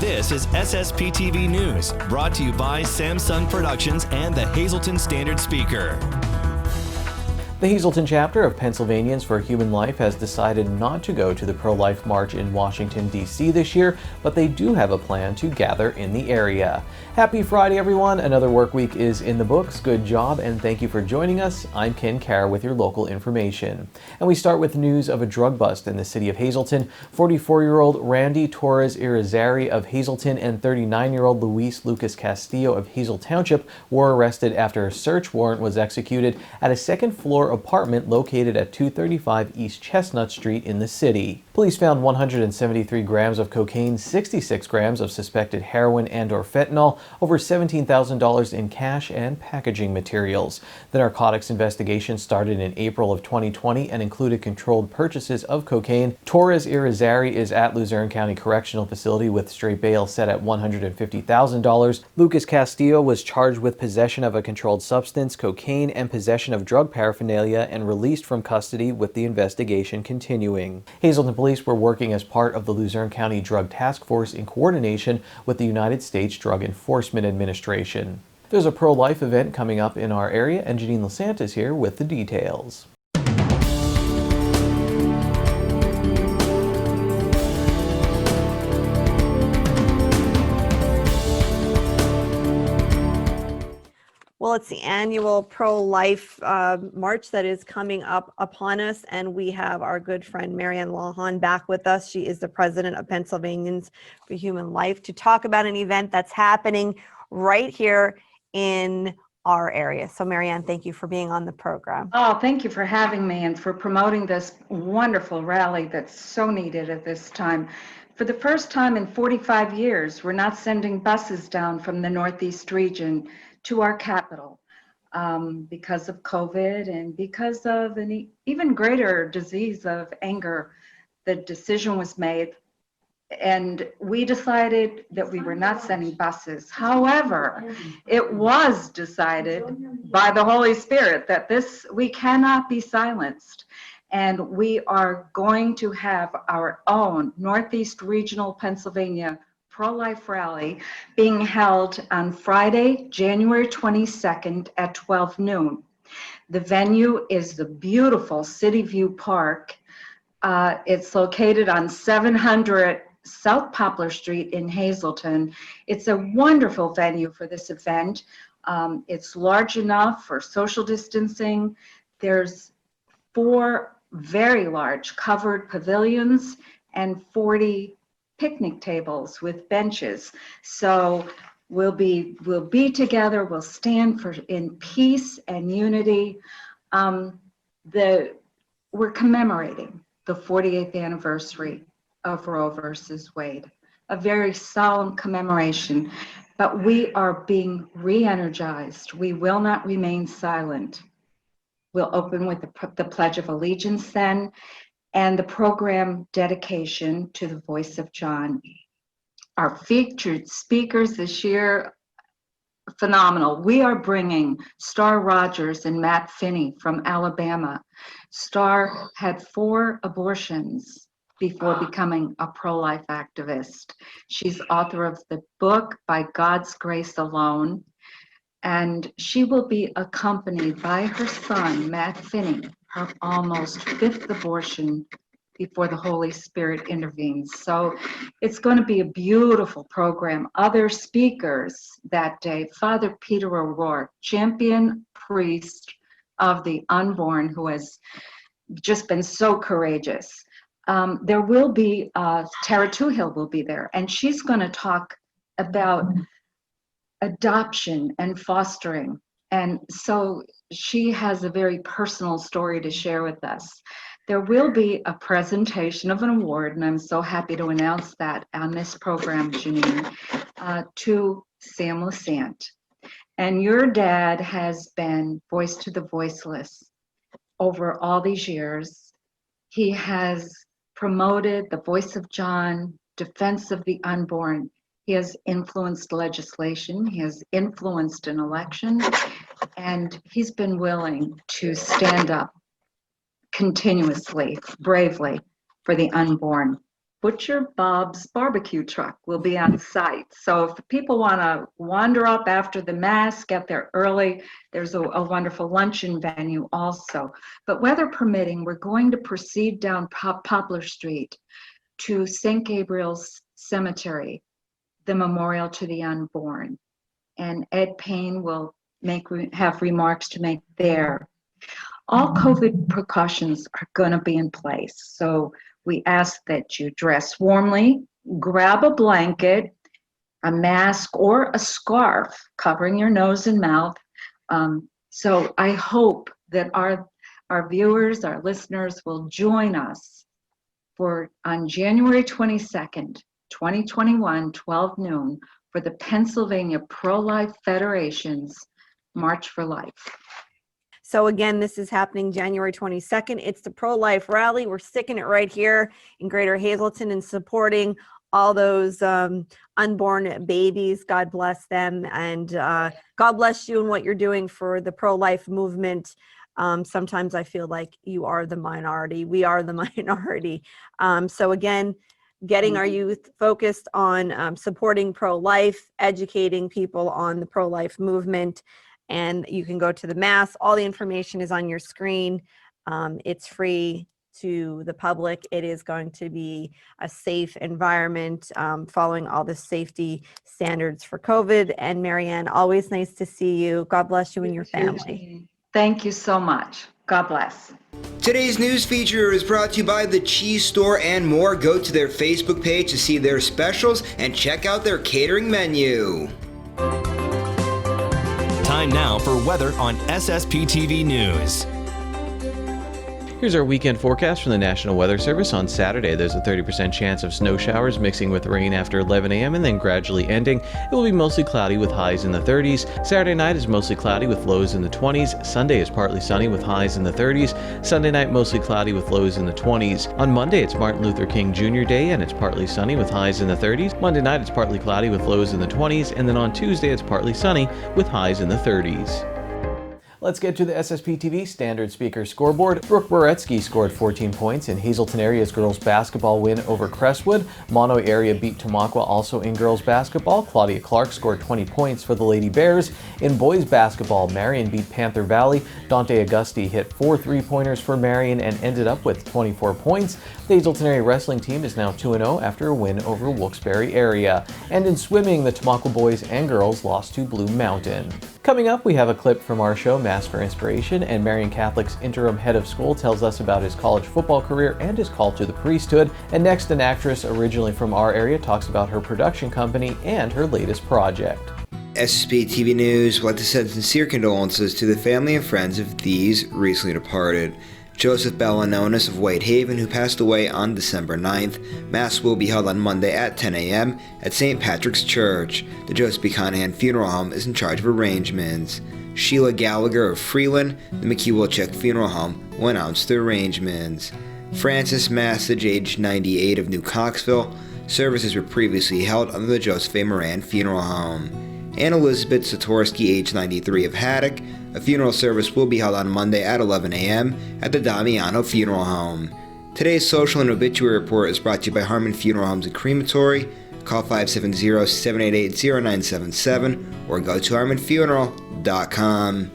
This is SSPTV News, brought to you by Samsung Productions and the Hazleton Standard Speaker. The Hazleton chapter of Pennsylvanians for Human Life has decided not to go to the ProLife March in Washington, D.C. this year, but they do have a plan to gather in the area. Happy Friday, everyone. Another work week is in the books. Good job, and thank you for joining us. I'm Ken Carr with your local information. And we start with news of a drug bust in the city of Hazleton. 44-year-old Randy Torres Irizarry of Hazleton and 39-year-old Luis Lucas Castillo of Hazel Township were arrested after a search warrant was executed at a second-floor apartment located at 235 East Chestnut Street in the city. Police found 173 grams of cocaine, 66 grams of suspected heroin and/or fentanyl, over $17,000 in cash and packaging materials. The narcotics investigation started in April of 2020 and included controlled purchases of cocaine. Torres Irizarry is at Luzerne County Correctional Facility with straight bail set at $150,000. Lucas Castillo was charged with possession of a controlled substance, cocaine, and possession of drug paraphernalia, and released from custody with the investigation continuing. Hazleton police were working as part of the Luzerne County Drug Task Force in coordination with the United States Drug Enforcement Administration. There's a pro-life event coming up in our area, and Janine LaSanta is here with the details. Well, it's the annual pro-life march that is coming up upon us, and we have our good friend Marianne Lawhon back with us. She is the president of Pennsylvanians for Human Life to talk about an event that's happening right here in our area. So Marianne, thank you for being on the program. Oh, thank you for having me and for promoting this wonderful rally that's so needed at this time. For the first time in 45 years, we're not sending buses down from the Northeast region to our capital because of COVID and because of an even greater disease of anger. The decision was made, and we decided that we were not sending buses. However, it was decided by the Holy Spirit that we cannot be silenced, and we are going to have our own Northeast Regional Pennsylvania pro-life rally being held on Friday, January 22nd at 12 noon. The venue is the beautiful City View Park. It's located on 700 South Poplar Street in Hazleton. It's a wonderful venue for this event. It's large enough for social distancing. There's 4 very large covered pavilions and 40 picnic tables with benches. So we'll be together. We'll stand in peace and unity. We're commemorating the 48th anniversary of Roe versus Wade, a very solemn commemoration, but we are being re-energized. We will not remain silent. We'll open with the Pledge of Allegiance then, and the program dedication to the Voice of John. Our featured speakers this year, phenomenal. We are bringing Star Rogers and Matt Finney from Alabama. Star had 4 abortions before becoming a pro-life activist. She's author of the book By God's Grace Alone, and she will be accompanied by her son, Matt Finney, her almost 5th abortion before the Holy Spirit intervenes. So it's going to be a beautiful program. Other speakers that day, Father Peter O'Rourke, champion priest of the unborn, who has just been so courageous. There will be, Tara Toohill will be there, and she's going to talk about adoption and fostering. And so she has a very personal story to share with us. There will be a presentation of an award, and I'm so happy to announce that on this program, Janine, to Sam Lasant. And your dad has been voice to the voiceless over all these years. He has promoted the Voice of John, defense of the unborn. He has influenced legislation. He has influenced an election, and he's been willing to stand up continuously, bravely for the unborn. Butcher Bob's barbecue truck will be on site. So if people want to wander up after the Mass, get there early, there's a wonderful luncheon venue also. But weather permitting, we're going to proceed down Poplar Street to St. Gabriel's Cemetery, the memorial to the unborn. And Ed Payne will have remarks to make there. All COVID precautions are going to be in place. So we ask that you dress warmly, grab a blanket, a mask, or a scarf covering your nose and mouth. So I hope that our viewers, our listeners will join us on January 22nd, 2021, 12 noon, for the Pennsylvania Pro-Life Federation's March for Life. So again, this is happening January 22nd. It's the Pro-Life Rally. We're sticking it right here in Greater Hazleton and supporting all those unborn babies. God bless them. And God bless you and what you're doing for the pro-life movement. Sometimes I feel like you are the minority. We are the minority. So again, getting our youth focused on supporting pro-life, educating people on the pro-life movement. And you can go to the Mass. All the information is on your screen. It's free to the public. It is going to be a safe environment, following all the safety standards for COVID. And Marianne, always nice to see you. God bless you and your family. Thank you so much. God bless. Today's news feature is brought to you by The Cheese Store and more. Go to their Facebook page to see their specials and check out their catering menu. Time now for weather on SSPTV News. Here's our weekend forecast from the National Weather Service. On Saturday, there's a 30% chance of snow showers mixing with rain after 11 a.m. and then gradually ending. It will be mostly cloudy with highs in the 30s. Saturday night is mostly cloudy with lows in the 20s. Sunday is partly sunny with highs in the 30s. Sunday night mostly cloudy with lows in the 20s. On Monday, it's Martin Luther King Jr. Day and it's partly sunny with highs in the 30s. Monday night, it's partly cloudy with lows in the 20s. And then on Tuesday, it's partly sunny with highs in the 30s. Let's get to the SSPTV Standard Speaker scoreboard. Brooke Boretsky scored 14 points in Hazleton area's girls basketball win over Crestwood. Mono area beat Tamaqua also in girls basketball. Claudia Clark scored 20 points for the Lady Bears. In boys basketball, Marion beat Panther Valley. Dante Augusti hit 4 3-pointers for Marion and ended up with 24 points. The Hazleton area wrestling team is now 2-0 after a win over Wilkes-Barre area. And in swimming, the Tamaqua boys and girls lost to Blue Mountain. Coming up, we have a clip from our show, Mass for Inspiration, and Marion Catholic's interim head of school tells us about his college football career and his call to the priesthood. And next, an actress originally from our area talks about her production company and her latest project. SSPTV News would like to send sincere condolences to the family and friends of these recently departed. Joseph Bellanonis of Whitehaven, who passed away on December 9th. Mass will be held on Monday at 10 a.m. at St. Patrick's Church. The Joseph B. Conahan Funeral Home is in charge of arrangements. Sheila Gallagher of Freeland, the McKee Wilczek Funeral Home, will announce the arrangements. Francis Massage, age 98, of New Coxville. Services were previously held under the Joseph A. Moran Funeral Home. Ann Elizabeth Satorsky, age 93, of Haddock. A funeral service will be held on Monday at 11 a.m. at the Damiano Funeral Home. Today's social and obituary report is brought to you by Harmon Funeral Homes and Crematory. Call 570-788-0977 or go to harmonfuneral.com.